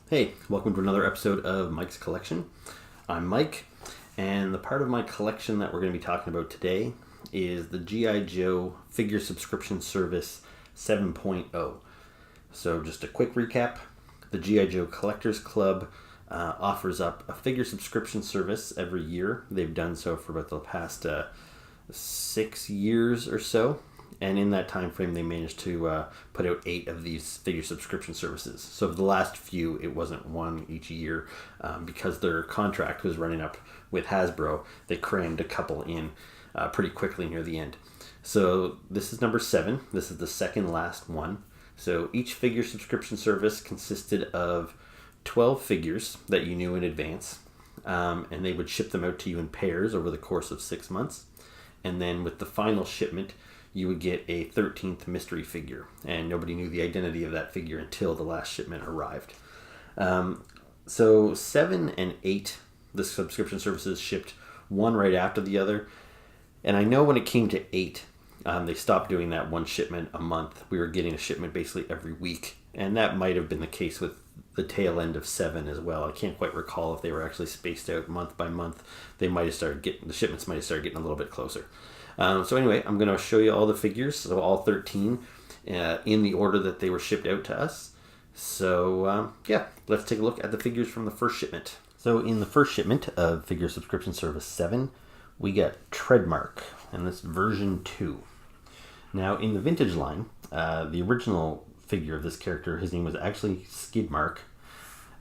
Hey, welcome to another episode of Mike's Collection. I'm Mike, and the part of my collection that we're going to be talking about today is the G.I. Joe figure subscription service 7.0. So just a quick recap, the G.I. Joe Collectors Club offers up a figure subscription service every year. They've done so for about the past 6 years or so. And in that time frame, they managed to put out 8 of these figure subscription services. So for the last few, it wasn't one each year because their contract was running up with Hasbro. They crammed a couple in pretty quickly near the end. So this is number 7. This is the second last one. So each figure subscription service consisted of 12 figures that you knew in advance. And they would ship them out to you in pairs over the course of 6 months. And then with the final shipment, you would get a 13th mystery figure, and nobody knew the identity of that figure until the last shipment arrived. So 7 and 8, the subscription services shipped one right after the other, and I know when it came to 8, they stopped doing that one shipment a month. We were getting a shipment basically every week, and that might have been the case with the tail end of 7 as well. I can't quite recall if they were actually spaced out month by month. The shipments might have started getting a little bit closer. So anyway, I'm going to show you all the figures, so all 13, in the order that they were shipped out to us. So let's take a look at the figures from the first shipment. So in the first shipment of figure subscription service 7, we got Treadmark, and this version 2. Now in the vintage line, the original figure of this character, his name was actually Skidmark,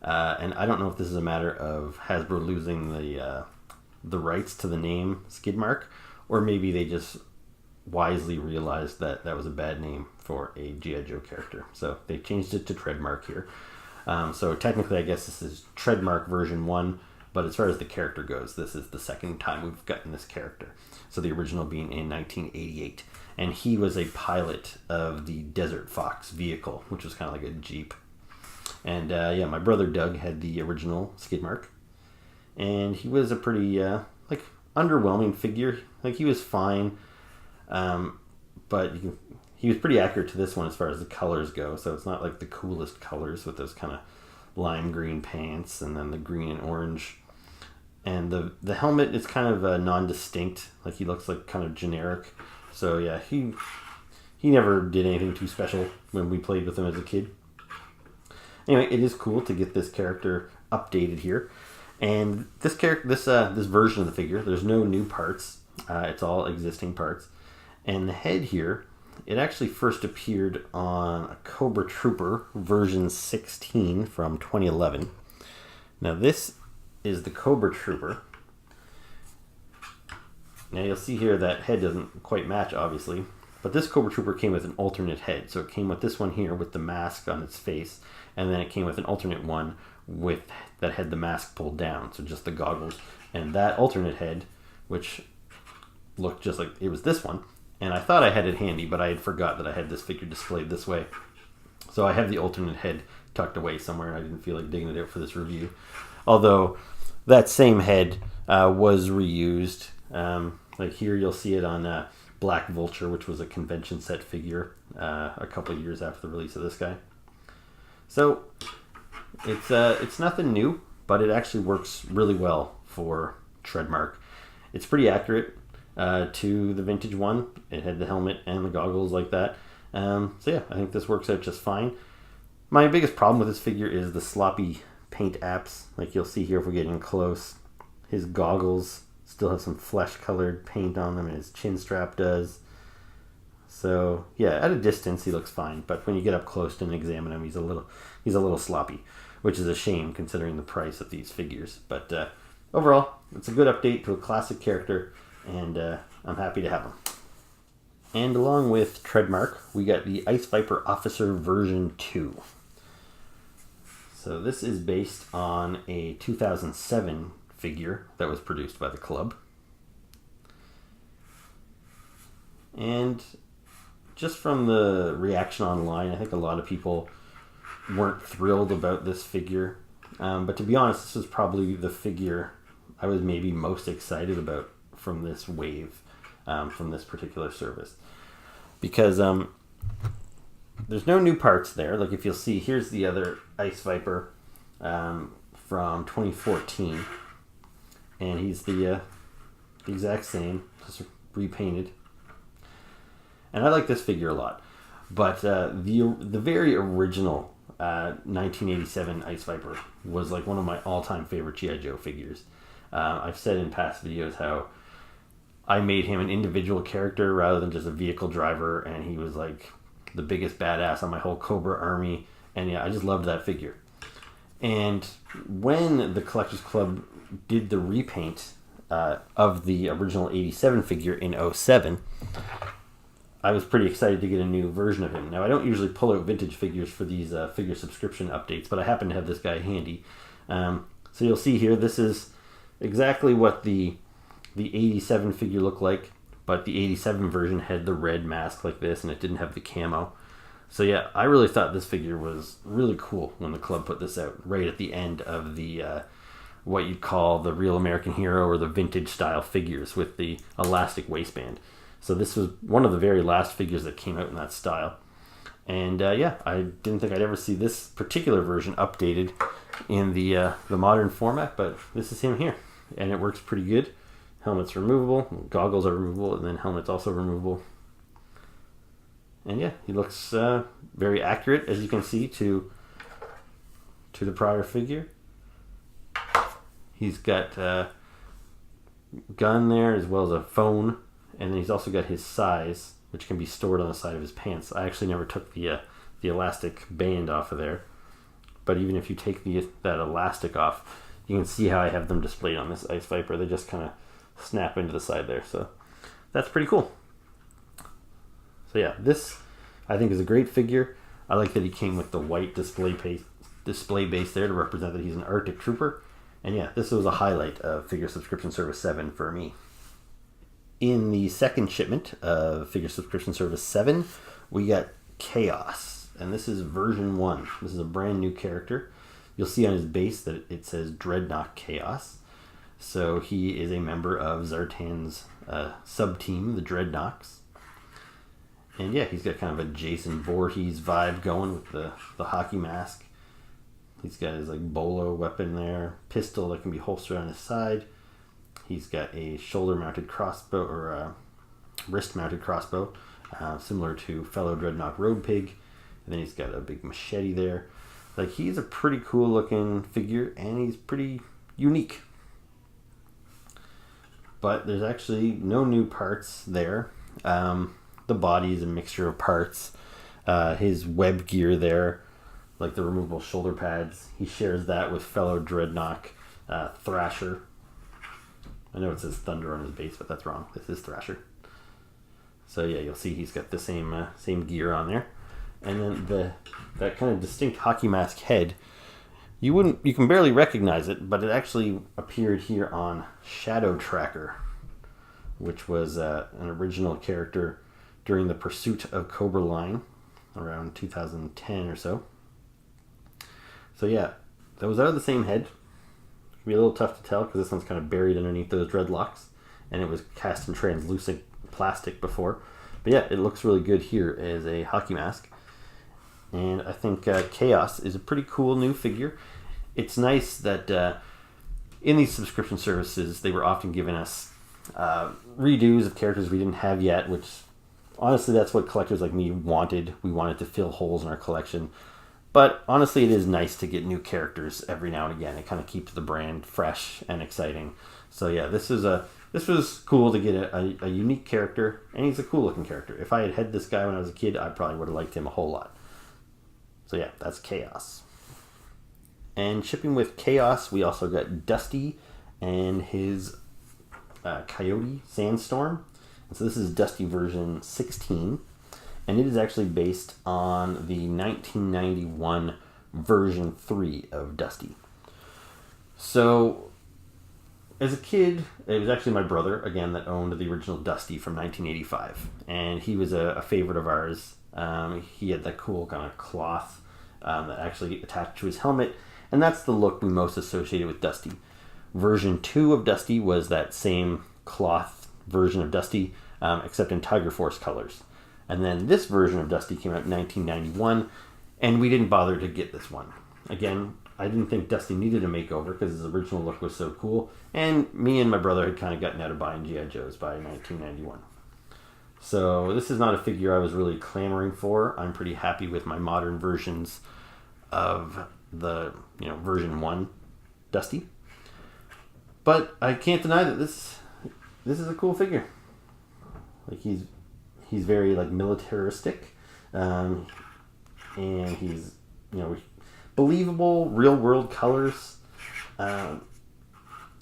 and I don't know if this is a matter of Hasbro losing the rights to the name Skidmark, or maybe they just wisely realized that that was a bad name for a G.I. Joe character. So they changed it to Treadmark here. So technically, I guess this is Treadmark version 1, but as far as the character goes, this is the second time we've gotten this character. So the original being in 1988. And he was a pilot of the Desert Fox vehicle, which was kind of like a Jeep. And my brother Doug had the original Skidmark. And he was a pretty, underwhelming figure. Like, he was fine, but he was pretty accurate to this one as far as the colors go. So it's not like the coolest colors with those kind of lime green pants and then the green and orange. And the helmet is kind of non-distinct. Like, he looks like kind of generic. So yeah, he never did anything too special when we played with him as a kid. Anyway, it is cool to get this character updated here. And this version of the figure, there's no new parts. It's all existing parts. And the head here, it actually first appeared on a Cobra Trooper version 16 from 2011. Now this is the Cobra Trooper. Now you'll see here that head doesn't quite match, obviously. But this Cobra Trooper came with an alternate head. So it came with this one here with the mask on its face. And then it came with an alternate one that had the mask pulled down. So just the goggles. And that alternate head, which looked just like it was this one. And I thought I had it handy, but I had forgot that I had this figure displayed this way. So I have the alternate head tucked away somewhere. I didn't feel like digging it out for this review. Although that same head was reused. Like here you'll see it on Black Vulture, which was a convention set figure a couple of years after the release of this guy. So it's nothing new, but it actually works really well for Treadmark. It's pretty accurate to the vintage one. It had the helmet and the goggles like that. So yeah, I think this works out just fine. My biggest problem with this figure is the sloppy paint apps. Like you'll see here if we get in close, his goggles still have some flesh-colored paint on them, and his chin strap does. So yeah, at a distance he looks fine, but when you get up close and examine him, he's a little sloppy, which is a shame considering the price of these figures. But overall, it's a good update to a classic character, and I'm happy to have him. And along with Treadmark, we got the Ice Viper Officer version 2. So this is based on a 2007 figure that was produced by the club. And just from the reaction online, I think a lot of people weren't thrilled about this figure. But to be honest, this is probably the figure I was maybe most excited about from this wave, from this particular service. Because there's no new parts there. Like if you'll see, here's the other Ice Viper. from 2014, and he's the exact same, just repainted. And I like this figure a lot, but the very original 1987 Ice Viper was like one of my all-time favorite G.I. Joe figures. I've said in past videos how I made him an individual character rather than just a vehicle driver, and he was like the biggest badass on my whole Cobra army, and yeah, I just loved that figure. And when the Collectors Club did the repaint of the original 87 figure in 07, I was pretty excited to get a new version of him. Now, I don't usually pull out vintage figures for these figure subscription updates, but I happen to have this guy handy. So you'll see here, this is exactly what the 87 figure looked like, but the 87 version had the red mask like this, and it didn't have the camo. So yeah, I really thought this figure was really cool when the club put this out, right at the end of the what you'd call the Real American Hero or the vintage style figures with the elastic waistband. So this was one of the very last figures that came out in that style. And yeah, I didn't think I'd ever see this particular version updated in the modern format, but this is him here, and it works pretty good. Helmet's removable, goggles are removable, and then helmet's also removable. And yeah, he looks very accurate, as you can see, to the prior figure. He's got a gun there as well as a phone, and then he's also got his size, which can be stored on the side of his pants. I actually never took the elastic band off of there, but even if you take that elastic off, you can see how I have them displayed on this Ice Viper. They just kind of snap into the side there, so that's pretty cool. So yeah, this I think is a great figure. I like that he came with the white display base there to represent that he's an Arctic Trooper. And yeah, this was a highlight of Figure Subscription Service 7 for me. In the second shipment of Figure Subscription Service 7, we got Kaos, and this is version 1. This is a brand new character. You'll see on his base that it says Dreadnought Kaos. So he is a member of Zartan's sub-team, the Dreadnoughts. And yeah, he's got kind of a Jason Voorhees vibe going with the hockey mask. He's got his like bolo weapon there, pistol that can be holstered on his side. He's got a shoulder-mounted crossbow, or a wrist-mounted crossbow, similar to fellow Dreadnought Road Pig. And then he's got a big machete there. Like, he's a pretty cool-looking figure, and he's pretty unique. But there's actually no new parts there. The body is a mixture of parts. His web gear there, like the removable shoulder pads, he shares that with fellow Dreadnought Thrasher. I know it says Thunder on his base, but that's wrong. This is Thrasher. So yeah, you'll see he's got the same gear on there. And then that kind of distinct hockey mask head, you can barely recognize it, but it actually appeared here on Shadow Tracker, which was an original character during the Pursuit of Cobra line around 2010 or so. So yeah, those are the same head. It can be a little tough to tell because this one's kind of buried underneath those dreadlocks, and it was cast in translucent plastic before. But yeah, it looks really good here as a hockey mask. And I think Kaos is a pretty cool new figure. It's nice that in these subscription services, they were often giving us redos of characters we didn't have yet, which honestly, that's what collectors like me wanted. We wanted to fill holes in our collection. But honestly, it is nice to get new characters every now and again. It kind of keeps the brand fresh and exciting. So yeah, this was cool to get a unique character, and he's a cool looking character. If I had this guy when I was a kid, I probably would have liked him a whole lot. So yeah, that's Kaos. And shipping with Kaos, we also got Dusty and his Coyote Sandstorm. And so this is Dusty version 16. And it is actually based on the 1991 version 3 of Dusty. So, as a kid, it was actually my brother, again, that owned the original Dusty from 1985. And he was a favorite of ours. He had that cool kind of cloth that actually attached to his helmet. And that's the look we most associated with Dusty. Version 2 of Dusty was that same cloth version of Dusty, except in Tiger Force colors. And then this version of Dusty came out in 1991, and we didn't bother to get this one. Again, I didn't think Dusty needed a makeover because his original look was so cool. And me and my brother had kind of gotten out of buying G.I. Joes by 1991. So this is not a figure I was really clamoring for. I'm pretty happy with my modern versions of the, version 1 Dusty. But I can't deny that this is a cool figure. Like he's very like militaristic, and he's believable, real world colors, a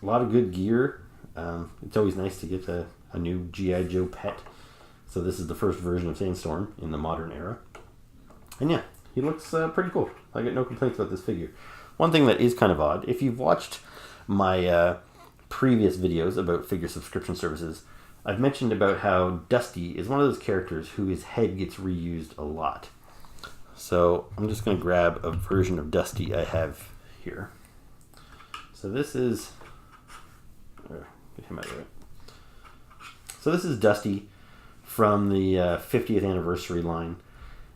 lot of good gear. It's always nice to get a new G.I. Joe pet. So this is the first version of Sandstorm in the modern era. And yeah, he looks pretty cool. I get no complaints about this figure. One thing that is kind of odd, if you've watched my previous videos about figure subscription services, I've mentioned about how Dusty is one of those characters who his head gets reused a lot. So I'm just going to grab a version of Dusty I have here. So this is... get him out of it. So this is Dusty from the 50th anniversary line.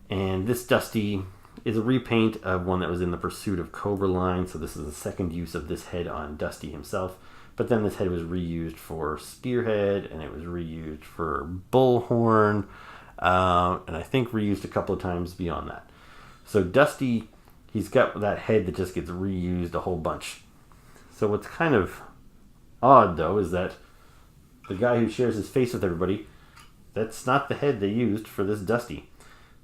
And this Dusty is a repaint of one that was in the Pursuit of Cobra line. So this is the second use of this head on Dusty himself. But then this head was reused for Spearhead, and it was reused for Bullhorn, and I think reused a couple of times beyond that. So Dusty, he's got that head that just gets reused a whole bunch. So what's kind of odd, though, is that the guy who shares his face with everybody, that's not the head they used for this Dusty.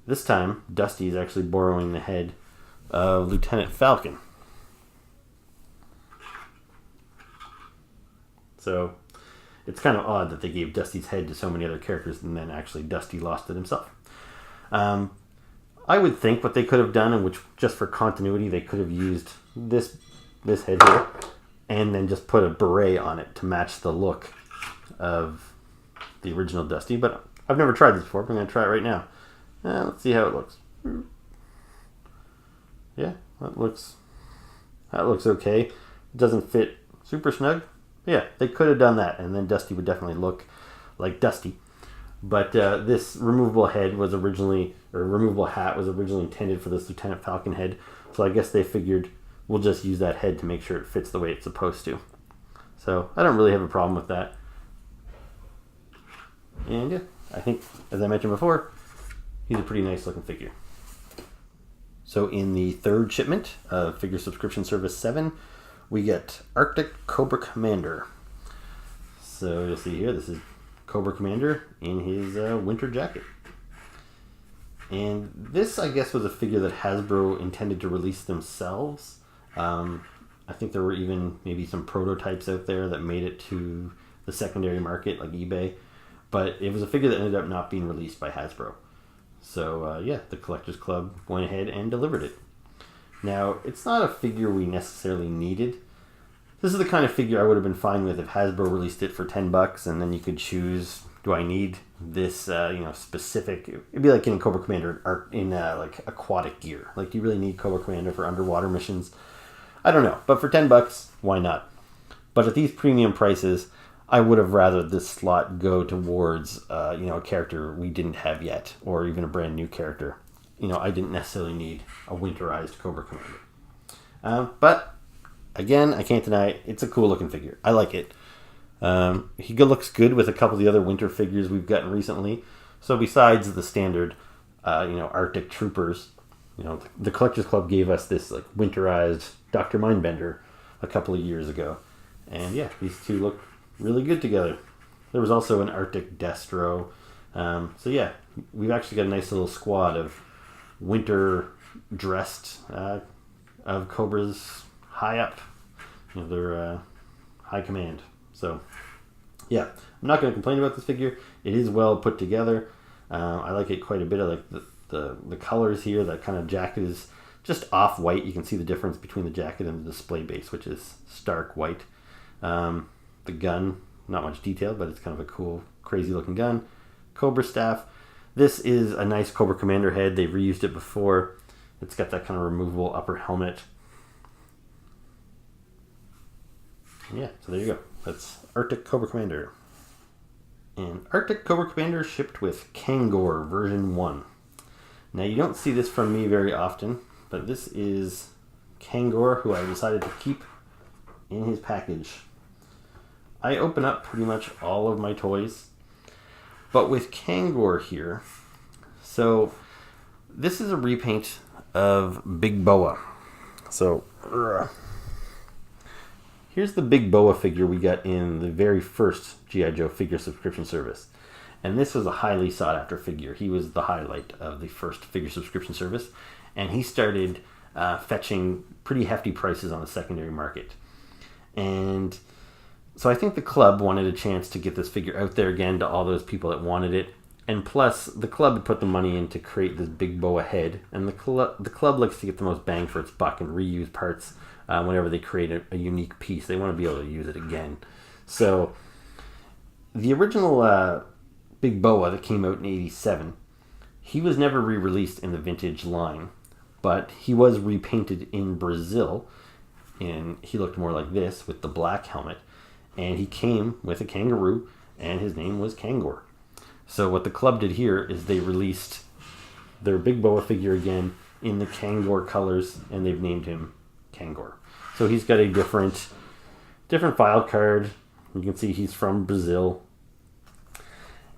This time, Dusty is actually borrowing the head of Lieutenant Falcon. So it's kind of odd that they gave Dusty's head to so many other characters and then actually Dusty lost it himself. I would think what they could have done, and which just for continuity, they could have used this head here and then just put a beret on it to match the look of the original Dusty. But I've never tried this before, but I'm going to try it right now. Let's see how it looks. Yeah, that looks okay. It doesn't fit super snug. Yeah, they could have done that, and then Dusty would definitely look like Dusty. But this removable hat was originally intended for this Lieutenant Falcon head. So I guess they figured we'll just use that head to make sure it fits the way it's supposed to. So I don't really have a problem with that. And yeah, I think, as I mentioned before, he's a pretty nice looking figure. So in the third shipment of Figure Subscription Service 7, we get Arctic Cobra Commander. So you'll see here, this is Cobra Commander in his winter jacket. And this, I guess, was a figure that Hasbro intended to release themselves. I think there were even maybe some prototypes out there that made it to the secondary market, like eBay. But it was a figure that ended up not being released by Hasbro. So yeah, the Collectors Club went ahead and delivered it. Now, it's not a figure we necessarily needed. This is the kind of figure I would have been fine with if Hasbro released it for $10 and then you could choose, do I need this specific... It'd be like getting Cobra Commander in like aquatic gear. Like, do you really need Cobra Commander for underwater missions? I don't know. But for $10, why not? But at these premium prices, I would have rather this slot go towards a character we didn't have yet, or even a brand new character. I didn't necessarily need a winterized Cobra Commander. But, again, I can't deny it. It's a cool looking figure. I like it. He looks good with a couple of the other winter figures we've gotten recently. So besides the standard, Arctic Troopers, the Collectors Club gave us this like winterized Dr. Mindbender a couple of years ago. And yeah, these two look really good together. There was also an Arctic Destro. So yeah, we've actually got a nice little squad of winter dressed of Cobra's high up, their high command. So yeah, I'm not going to complain about this figure. It is well put together. I like it quite a bit. I like the colors here. That kind of jacket is just off white. You can see the difference between the jacket and the display base, which is stark white. The gun, not much detail, but it's kind of a cool, crazy looking gun. Cobra staff. This is a nice Cobra Commander head. They've reused it before. It's got that kind of removable upper helmet. Yeah, so there you go. That's Arctic Cobra Commander. And Arctic Cobra Commander shipped with Kangor version 1. Now you don't see this from me very often, but this is Kangor, who I decided to keep in his package. I open up pretty much all of my toys, but with Kangor here, so this is a repaint of Big Boa. So here's the Big Boa figure we got in the very first G.I. Joe figure subscription service. And this was a highly sought after figure. He was the highlight of the first figure subscription service. And he started fetching pretty hefty prices on the secondary market. And so I think the club wanted a chance to get this figure out there again to all those people that wanted it. And plus, the club had put the money in to create this Big Boa head. And the club likes to get the most bang for its buck and reuse parts whenever they create a unique piece. They want to be able to use it again. So the original Big Boa that came out in '87, he was never re-released in the vintage line. But he was repainted in Brazil. And he looked more like this with the black helmet. And he came with a kangaroo, and his name was Kangor. So what the club did here is they released their Big Boa figure again in the Kangor colors, and they've named him Kangor. So he's got a different file card. You can see he's from Brazil.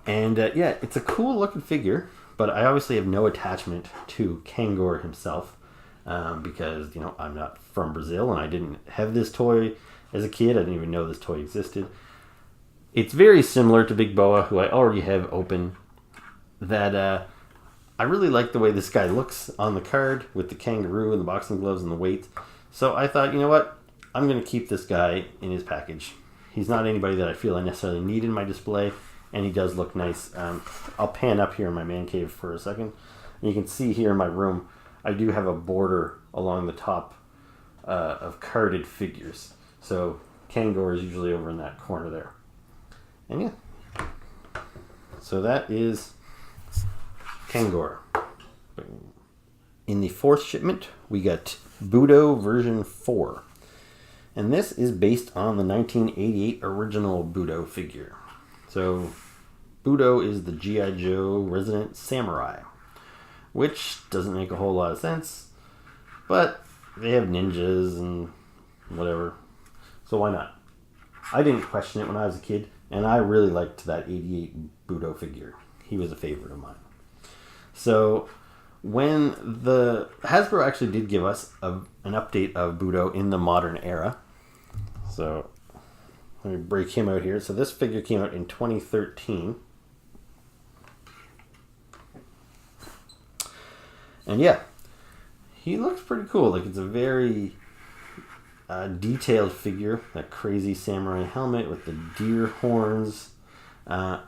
And yeah, it's a cool looking figure, but I obviously have no attachment to Kangor himself because, you know, I'm not from Brazil and I didn't have this toy as a kid. I didn't even know this toy existed. It's very similar to Big Boa, who I already have open. That I really like the way this guy looks on the card with the kangaroo and the boxing gloves and the weight. So I thought, you know what? I'm going to keep this guy in his package. He's not anybody that I feel I necessarily need in my display, and he does look nice. I'll pan up here in my man cave for a second. And you can see here in my room, I do have a border along the top of carded figures. So Kangor is usually over in that corner there. And yeah, so that is Kangor. In the fourth shipment, we got Budo version 4. And this is based on the 1988 original Budo figure. So Budo is the G.I. Joe resident samurai, which doesn't make a whole lot of sense, but they have ninjas and whatever, so why not? I didn't question it when I was a kid, and I really liked that 88 Budo figure. He was a favorite of mine. So when the Hasbro actually did give us an update of Budo in the modern era, so let me break him out here. So this figure came out in 2013. And yeah, he looks pretty cool. Like, it's a very detailed figure. That crazy samurai helmet with the deer horns and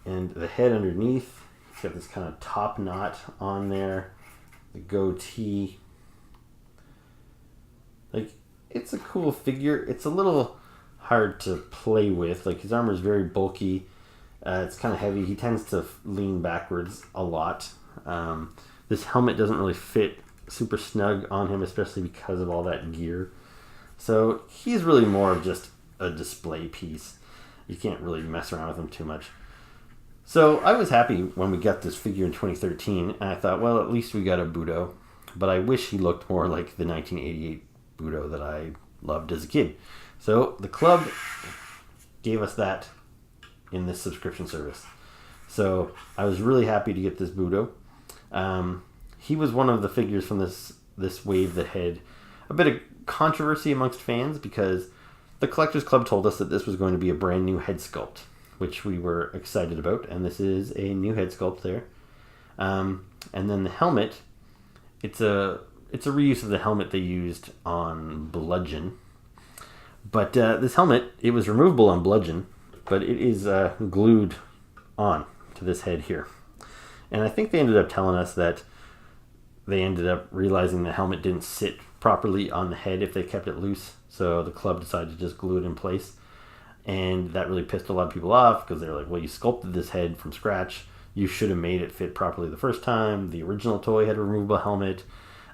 the head underneath. He's got this kind of top knot on there. The goatee. Like, it's a cool figure. It's a little hard to play with. Like, his armor is very bulky. It's kind of heavy. He tends to lean backwards a lot. This helmet doesn't really fit super snug on him, especially because of all that gear. So he's really more of just a display piece. You can't really mess around with him too much. So I was happy when we got this figure in 2013, and I thought, well, at least we got a Budo. But I wish he looked more like the 1988 Budo that I loved as a kid. So the club gave us that in this subscription service. So I was really happy to get this Budo. He was one of the figures from this wave that had a bit of controversy amongst fans because the Collectors Club told us that this was going to be a brand new head sculpt, which we were excited about, and this is a new head sculpt there. And then the helmet, it's a reuse of the helmet they used on Bludgeon. But this helmet, it was removable on Bludgeon, but it is glued on to this head here. And I think they ended up telling us that they ended up realizing the helmet didn't sit properly on the head if they kept it loose. So the club decided to just glue it in place. And that really pissed a lot of people off because they were like, well, you sculpted this head from scratch. You should have made it fit properly the first time. The original toy had a removable helmet.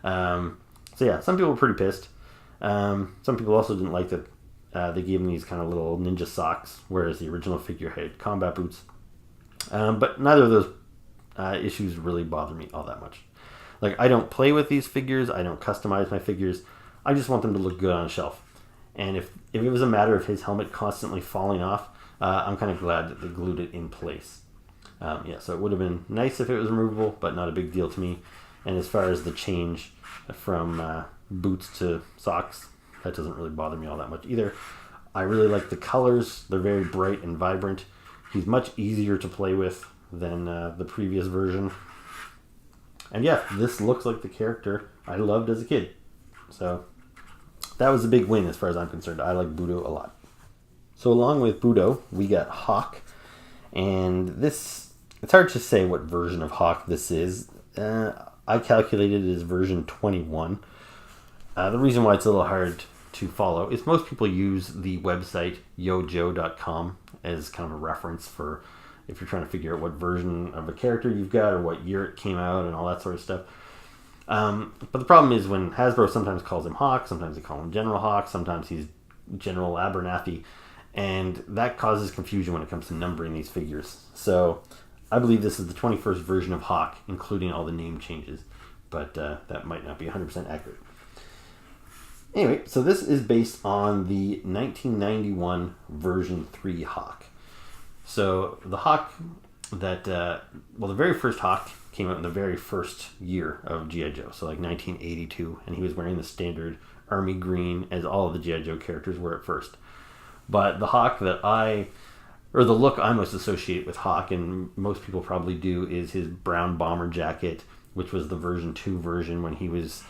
So yeah, some people were pretty pissed. Some people also didn't like that they gave him these kind of little ninja socks, whereas the original figure had combat boots. But neither of those issues really bother me all that much. Like, I don't play with these figures. I don't customize my figures. I just want them to look good on a shelf. And if it was a matter of his helmet constantly falling off, I'm kind of glad that they glued it in place. So it would have been nice if it was removable, but not a big deal to me. And as far as the change from boots to socks, that doesn't really bother me all that much either. I really like the colors. They're very bright and vibrant. He's much easier to play with than the previous version. And yeah, this looks like the character I loved as a kid. So that was a big win as far as I'm concerned. I like Budo a lot. So along with Budo, we got Hawk. And this, it's hard to say what version of Hawk this is. I calculated it as version 21. The reason why it's a little hard to follow is most people use the website yojo.com as kind of a reference for if you're trying to figure out what version of a character you've got or what year it came out and all that sort of stuff. But the problem is when Hasbro sometimes calls him Hawk, sometimes they call him General Hawk, sometimes he's General Abernathy, and that causes confusion when it comes to numbering these figures. So I believe this is the 21st version of Hawk, including all the name changes, but that might not be 100% accurate. Anyway, so this is based on the 1991 version 3 Hawk. So the Hawk that, the very first Hawk came out in the very first year of G.I. Joe, so like 1982, and he was wearing the standard army green as all of the G.I. Joe characters were at first. But the Hawk that the look I most associate with Hawk, and most people probably do, is his brown bomber jacket, which was the version 2 version when he was,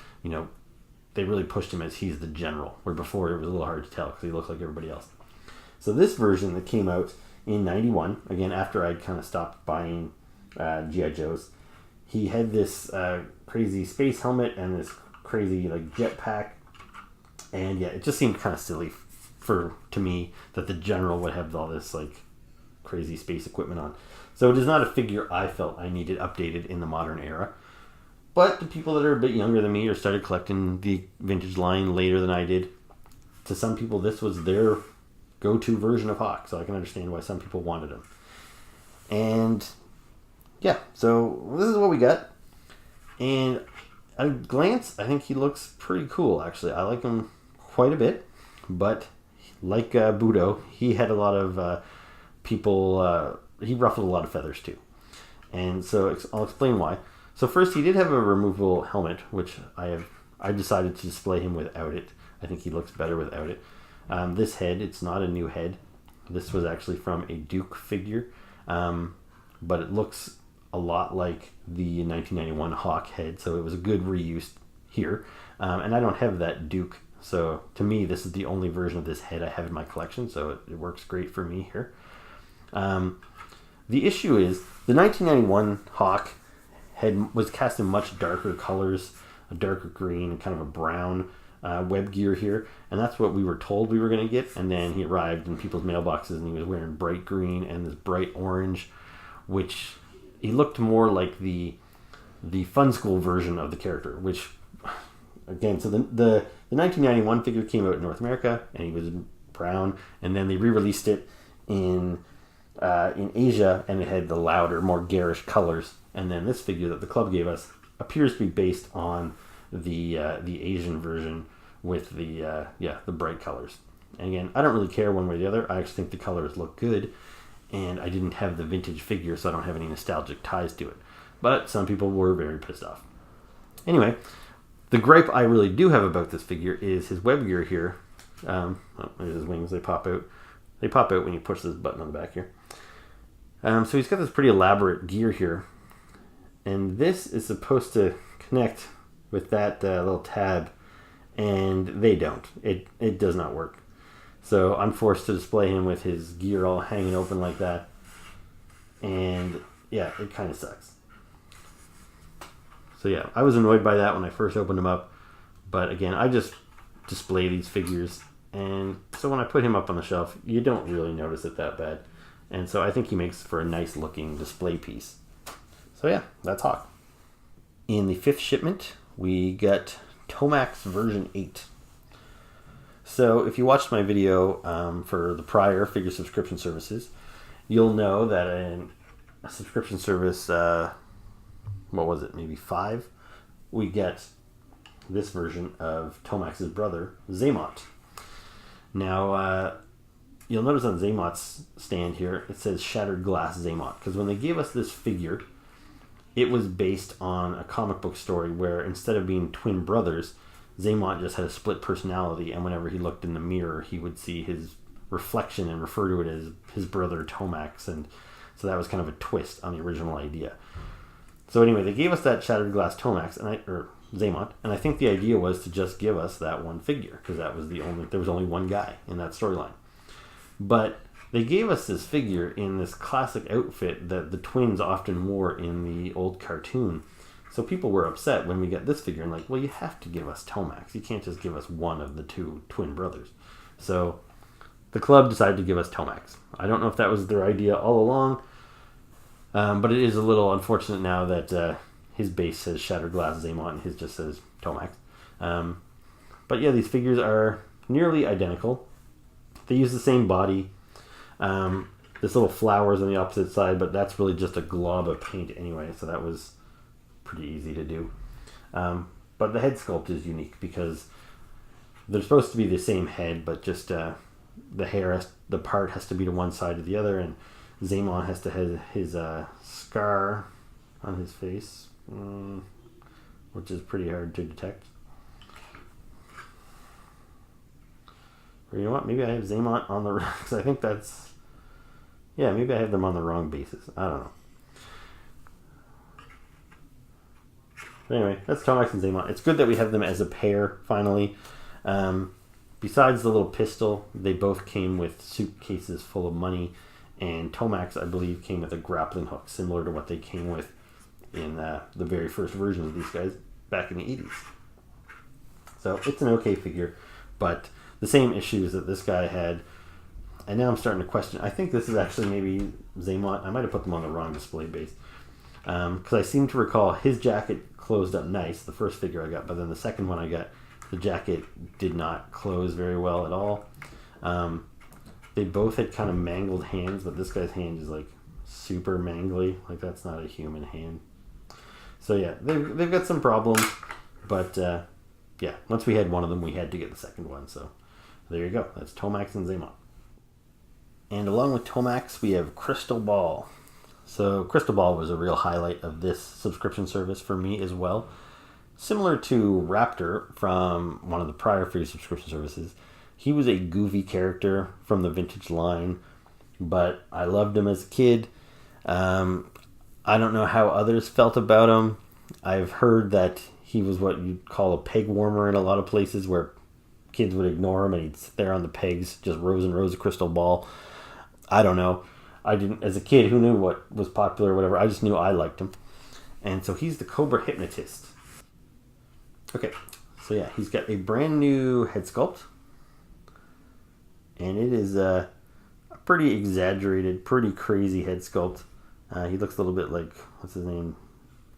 they really pushed him as he's the general, where before it was a little hard to tell because he looked like everybody else. So this version that came out in 91, again after I'd kind of stopped buying G.I. Joes, he had this crazy space helmet and this crazy jetpack, and yeah, it just seemed kind of silly to me that the general would have all this crazy space equipment on. So it is not a figure I felt I needed updated in the modern era. But the people that are a bit younger than me or started collecting the vintage line later than I did, to some people this was their go-to version of Hawk, so I can understand why some people wanted him. And yeah, so this is what we got. And at a glance, I think he looks pretty cool, actually. I like him quite a bit, but like Budo, he had a lot of people, he ruffled a lot of feathers too. And so I'll explain why. So first, he did have a removable helmet, which I decided to display him without it. I think he looks better without it. This head, it's not a new head. This was actually from a Duke figure, but it looks a lot like the 1991 Hawk head, so it was a good reuse here. And I don't have that Duke, so to me, this is the only version of this head I have in my collection, so it works great for me here. The issue is, the 1991 Hawk head was cast in much darker colors, a darker green and kind of a brown web gear here, and that's what we were told we were going to get. And then he arrived in people's mailboxes and he was wearing bright green and this bright orange, which he looked more like the Fun School version of the character, which again, so the 1991 figure came out in North America and he was brown, and then they re-released it in Asia and it had the louder, more garish colors. And then this figure that the club gave us appears to be based on the Asian version with the bright colors. And again, I don't really care one way or the other. I actually think the colors look good, and I didn't have the vintage figure, so I don't have any nostalgic ties to it. But some people were very pissed off. Anyway, the gripe I really do have about this figure is his web gear here. There's his wings. They pop out. They pop out when you push this button on the back here. So he's got this pretty elaborate gear here. And this is supposed to connect with that little tab, and they don't. It does not work. So I'm forced to display him with his gear all hanging open like that. And yeah, it kind of sucks. So yeah, I was annoyed by that when I first opened him up. But again, I just display these figures. And so when I put him up on the shelf, you don't really notice it that bad. And so I think he makes for a nice looking display piece. So yeah, that's Hawk. In the 5th shipment, we got Tomax version 8. So if you watched my video for the prior figure subscription services, you'll know that in a subscription service, maybe 5, we get this version of Tomax's brother, Xamot. Now, you'll notice on Xamot's stand here, it says Shattered Glass Xamot, because when they gave us this figure, it was based on a comic book story where instead of being twin brothers, Xamot just had a split personality, and whenever he looked in the mirror, he would see his reflection and refer to it as his brother Tomax, and so that was kind of a twist on the original idea. So anyway, they gave us that Shattered Glass Tomax, or Xamot, and I think the idea was to just give us that one figure, because there was only one guy in that storyline. But they gave us this figure in this classic outfit that the twins often wore in the old cartoon. So people were upset when we got this figure and like, well, you have to give us Tomax. You can't just give us one of the two twin brothers. So the club decided to give us Tomax. I don't know if that was their idea all along, but it is a little unfortunate now that his base says Shattered Glass Xamot and his just says Tomax. But yeah, these figures are nearly identical. They use the same body. This little flowers on the opposite side, but that's really just a glob of paint anyway, so that was pretty easy to do. But the head sculpt is unique because they're supposed to be the same head, but just the hair, the part has to be to one side or the other, and Xamot has to have his scar on his face, which is pretty hard to detect. Or you know what? Maybe I have Xamot on the wrong. Because I think that's. Yeah, maybe I have them on the wrong basis. I don't know. But anyway, that's Tomax and Xamot. It's good that we have them as a pair finally. Besides the little pistol, they both came with suitcases full of money. And Tomax, I believe, came with a grappling hook, similar to what they came with in the very first version of these guys back in the 80s. So it's an okay figure, but the same issues that this guy had. And now I'm starting to question. I think this is actually maybe Xamot. I might have put them on the wrong display base. Because I seem to recall his jacket closed up nice, the first figure I got. But then the second one I got, the jacket did not close very well at all. They both had kind of mangled hands, but this guy's hand is like super mangly. Like that's not a human hand. So yeah, they've got some problems. But yeah, once we had one of them, we had to get the second one. So there you go. That's Tomax and Xamot. And along with Tomax, we have Crystal Ball. So Crystal Ball was a real highlight of this subscription service for me as well. Similar to Raptor from one of the prior free subscription services, he was a goofy character from the vintage line, but I loved him as a kid. I don't know how others felt about him. I've heard that he was what you'd call a peg warmer in a lot of places where kids would ignore him and he'd sit there on the pegs, just rows and rows of Crystal Ball. I don't know. I didn't, as a kid, who knew what was popular or whatever. I just knew I liked him. And so he's the Cobra Hypnotist. Okay, so yeah, he's got a brand new head sculpt. And it is a pretty exaggerated, pretty crazy head sculpt. He looks a little bit like, what's his name?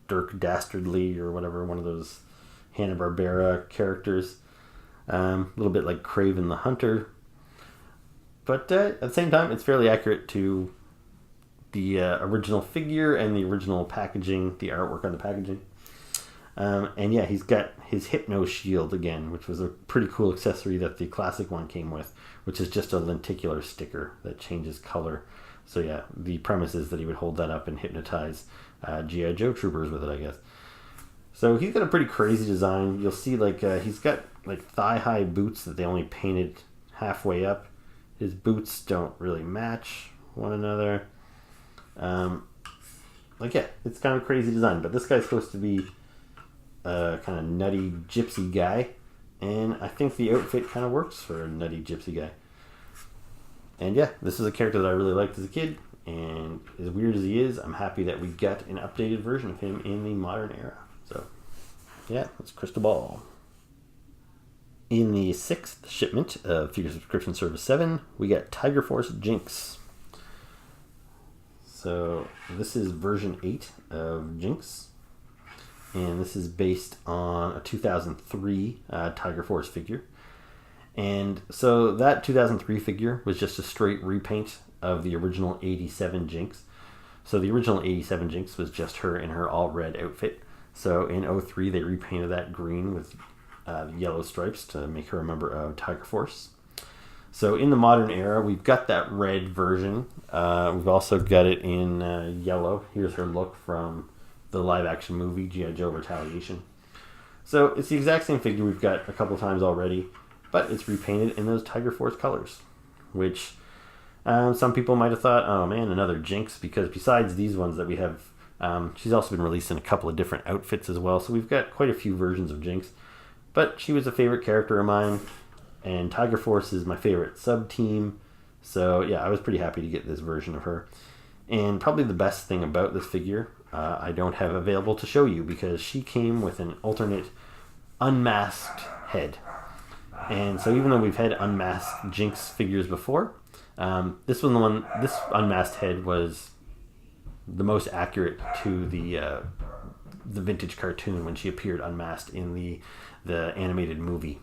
Dirk Dastardly or whatever, one of those Hanna-Barbera characters. A little bit like Kraven the Hunter. But at the same time, it's fairly accurate to the original figure and the original packaging, the artwork on the packaging. And yeah, he's got his Hypno Shield again, which was a pretty cool accessory that the classic one came with, which is just a lenticular sticker that changes color. So yeah, the premise is that he would hold that up and hypnotize G.I. Joe troopers with it, I guess. So he's got a pretty crazy design. You'll see like he's got like thigh-high boots that they only painted halfway up. His boots don't really match one another. Like yeah, it's kind of crazy design, but this guy's supposed to be a kind of nutty gypsy guy, and I think the outfit kind of works for a nutty gypsy guy. And yeah, this is a character that I really liked as a kid, and as weird as he is, I'm happy that we got an updated version of him in the modern era. So yeah, that's Crystal Ball. In the 6th shipment of Figure Subscription Service 7, we got Tiger Force Jinx. So this is version 8 of Jinx. And this is based on a 2003 Tiger Force figure. And so that 2003 figure was just a straight repaint of the original 87 Jinx. So the original 87 Jinx was just her in her all red outfit. So in 03 they repainted that green with yellow stripes to make her a member of Tiger Force. So in the modern era, we've got that red version. We've also got it in yellow. Here's her look from the live-action movie, G.I. Joe Retaliation. So it's the exact same figure we've got a couple times already, but it's repainted in those Tiger Force colors, which some people might have thought, oh man, another Jinx, because besides these ones that we have, she's also been released in a couple of different outfits as well, so we've got quite a few versions of Jinx. But she was a favorite character of mine, and Tiger Force is my favorite sub-team, so yeah, I was pretty happy to get this version of her. And probably the best thing about this figure, I don't have available to show you, because she came with an alternate unmasked head. And so even though we've had unmasked Jinx figures before, this unmasked head was the most accurate to the vintage cartoon when she appeared unmasked in the animated movie.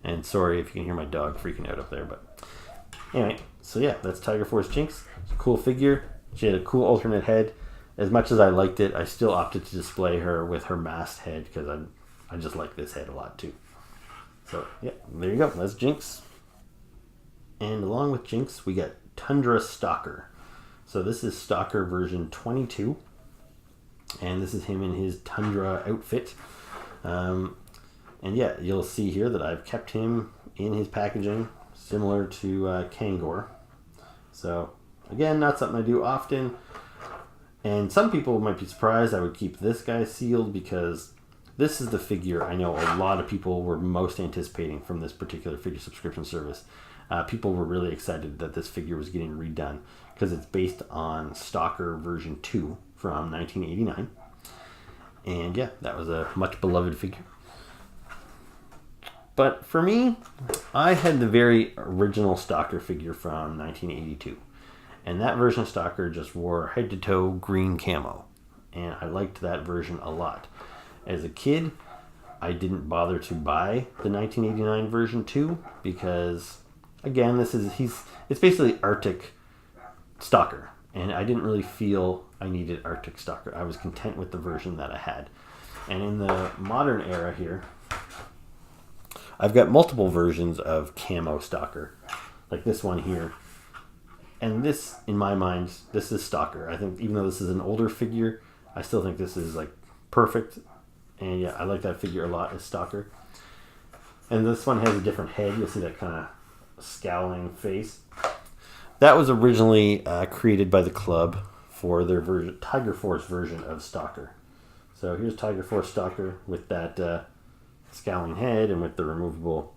And sorry if you can hear my dog freaking out up there, but anyway, so yeah, that's Tiger Force Jinx. It's a cool figure. She had a cool alternate head. As much as I liked it, I still opted to display her with her masked head because I just like this head a lot too. So yeah, there you go. That's Jinx. And along with Jinx, we got Tundra Stalker. So this is Stalker version 22. And this is him in his Tundra outfit. And yeah, you'll see here that I've kept him in his packaging, similar to Kangor. So again, not something I do often. And some people might be surprised I would keep this guy sealed, because this is the figure I know a lot of people were most anticipating from this particular figure subscription service. People were really excited that this figure was getting redone, because it's based on Stalker version 2 from 1989. And yeah, that was a much beloved figure. But for me, I had the very original Stalker figure from 1982. And that version of Stalker just wore head-to-toe green camo. And I liked that version a lot. As a kid, I didn't bother to buy the 1989 version 2 because, again, it's basically Arctic Stalker. And I didn't really feel I needed Arctic Stalker. I was content with the version that I had. And in the modern era here, I've got multiple versions of camo Stalker, like this one here. And this, in my mind, this is Stalker. I think even though this is an older figure, I still think this is like perfect. And yeah, I like that figure a lot as Stalker. And this one has a different head. You'll see that kind of scowling face. That was originally created by the club for their Tiger Force version of Stalker. So here's Tiger Force Stalker with that scowling head and with the removable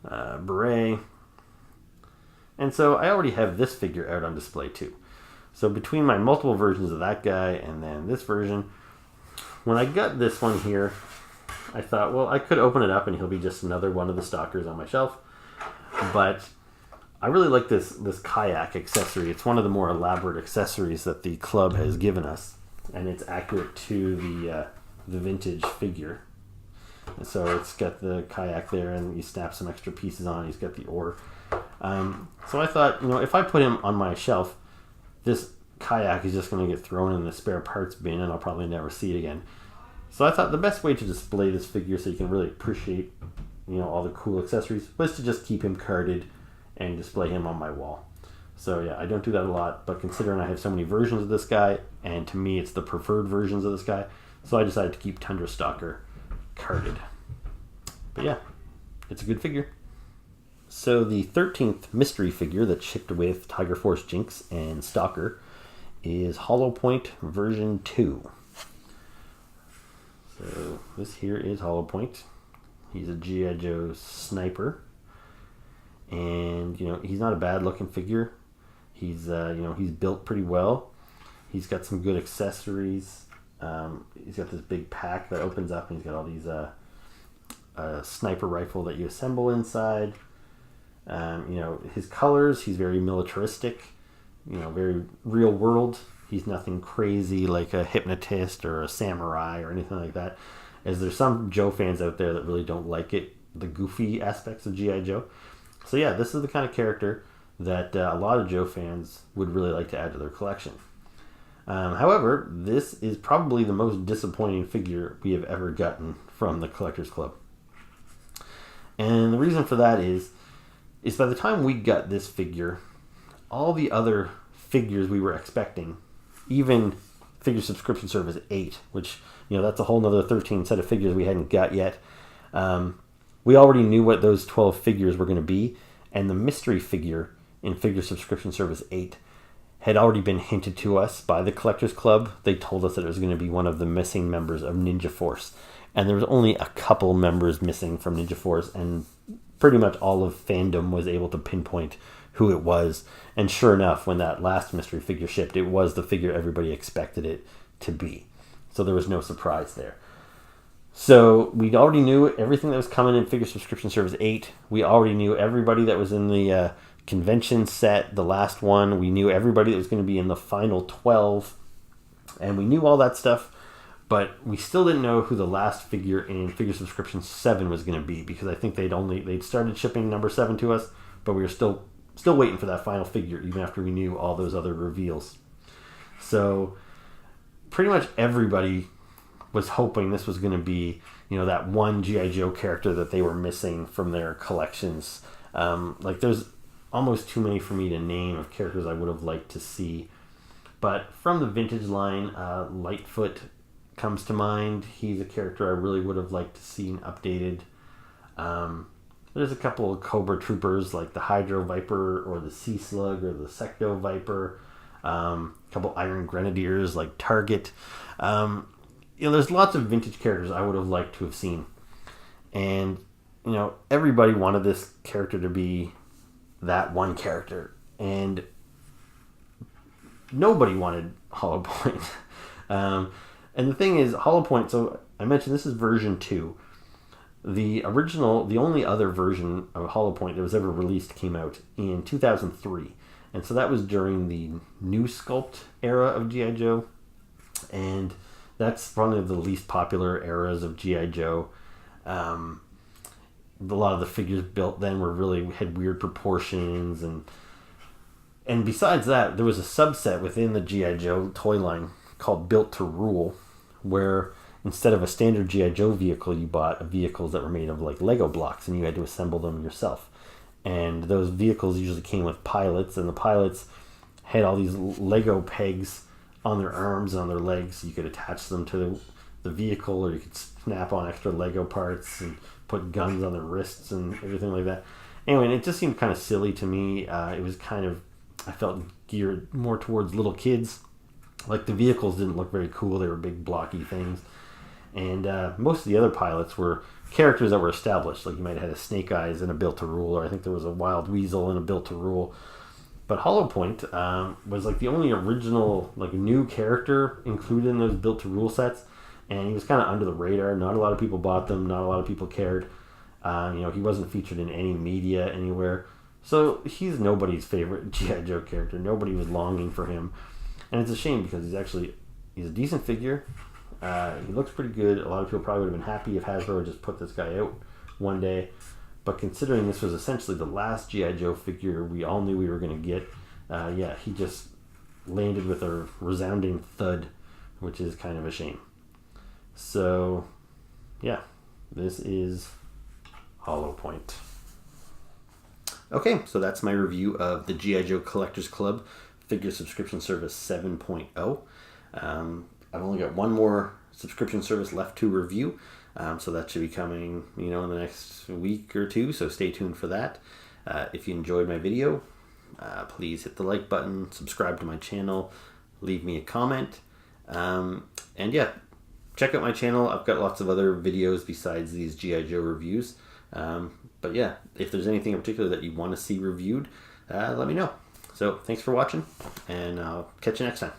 beret. And so I already have this figure out on display too. So between my multiple versions of that guy and then this version, when I got this one here, I thought, well, I could open it up and he'll be just another one of the Stalkers on my shelf. But I really like this kayak accessory. It's one of the more elaborate accessories that the club has given us, and it's accurate to the vintage figure. And so it's got the kayak there, and you snap some extra pieces on. He's got the oar. So I thought, if I put him on my shelf, this kayak is just going to get thrown in the spare parts bin, and I'll probably never see it again. So I thought the best way to display this figure so you can really appreciate, all the cool accessories, was to just keep him carded and display him on my wall. So yeah, I don't do that a lot, but considering I have so many versions of this guy, and to me it's the preferred versions of this guy, so I decided to keep Tundra Stalker carded. But yeah, it's a good figure. So the 13th mystery figure that shipped with Tiger Force Jinx and Stalker is Hollow Point version 2. So this here is Hollow Point. He's a G.I. Joe sniper. And, he's not a bad looking figure. He's, he's built pretty well. He's got some good accessories. He's got this big pack that opens up, and he's got all these sniper rifle that you assemble inside. His colors, he's very militaristic, very real world. He's nothing crazy like a hypnotist or a samurai or anything like that, as there's some Joe fans out there that really don't like it, the goofy aspects of G.I. Joe. So yeah, this is the kind of character that a lot of Joe fans would really like to add to their collection. However, this is probably the most disappointing figure we have ever gotten from the Collectors Club. And the reason for that is by the time we got this figure, all the other figures we were expecting, even Figure Subscription Service 8, which, that's a whole nother 13 set of figures we hadn't got yet. We already knew what those 12 figures were going to be, and the mystery figure in Figure Subscription Service 8 had already been hinted to us by the Collectors Club. They told us that it was going to be one of the missing members of Ninja Force. And there was only a couple members missing from Ninja Force, and pretty much all of fandom was able to pinpoint who it was. And sure enough, when that last mystery figure shipped, it was the figure everybody expected it to be. So there was no surprise there. So we already knew everything that was coming in Figure Subscription Service 8. We already knew everybody that was in the convention set, the last one. We knew everybody that was going to be in the final 12. And we knew all that stuff. But we still didn't know who the last figure in Figure Subscription 7 was going to be, because I think they'd started shipping number 7 to us, but we were still waiting for that final figure, even after we knew all those other reveals. So pretty much everybody was hoping this was going to be, that one G.I. Joe character that they were missing from their collections. There's almost too many for me to name of characters I would have liked to see. But from the vintage line, Lightfoot comes to mind. He's a character I really would have liked to see updated. There's a couple of Cobra troopers like the Hydro Viper or the Sea Slug or the Secto Viper. A couple Iron Grenadiers like Target. There's lots of vintage characters I would have liked to have seen. And, everybody wanted this character to be that one character. And nobody wanted Hollow Point. And the thing is, Hollow Point, so I mentioned this is version 2. The only other version of Hollow Point that was ever released came out in 2003. And so that was during the New Sculpt era of G.I. Joe. And that's one of the least popular eras of G.I. Joe. A lot of the figures built then had weird proportions. And besides that, there was a subset within the G.I. Joe toy line called Built to Rule, where instead of a standard G.I. Joe vehicle, you bought vehicles that were made of Lego blocks, and you had to assemble them yourself. And those vehicles usually came with pilots, and the pilots had all these Lego pegs on their arms and on their legs, so you could attach them to the vehicle, or you could snap on extra Lego parts and put guns on their wrists and everything like that. Anyway, it just seemed kind of silly to me. It was I felt geared more towards little kids. The vehicles didn't look very cool. They were big blocky things. And most of the other pilots were characters that were established. You might have had a Snake Eyes in a Built to Rule, or I think there was a Wild Weasel in a Built to Rule. But Hollow Point was the only original new character included in those Built to Rule sets. And he was kind of under the radar. Not a lot of people bought them. Not a lot of people cared. He wasn't featured in any media anywhere. So he's nobody's favorite G.I. Joe character. Nobody was longing for him. And it's a shame, because he's a decent figure. He looks pretty good. A lot of people probably would have been happy if Hasbro had just put this guy out one day. But considering this was essentially the last G.I. Joe figure we all knew we were going to get, he just landed with a resounding thud, which is kind of a shame. So, this is Hollow Point. Okay, so that's my review of the G.I. Joe Collectors Club Figure Subscription Service 7.0. I've only got one more subscription service left to review, so that should be coming, in the next week or two, so stay tuned for that. If you enjoyed my video, please hit the like button, subscribe to my channel, leave me a comment, and check out my channel. I've got lots of other videos besides these G.I. Joe reviews, but if there's anything in particular that you want to see reviewed, let me know. So thanks for watching, and I'll catch you next time.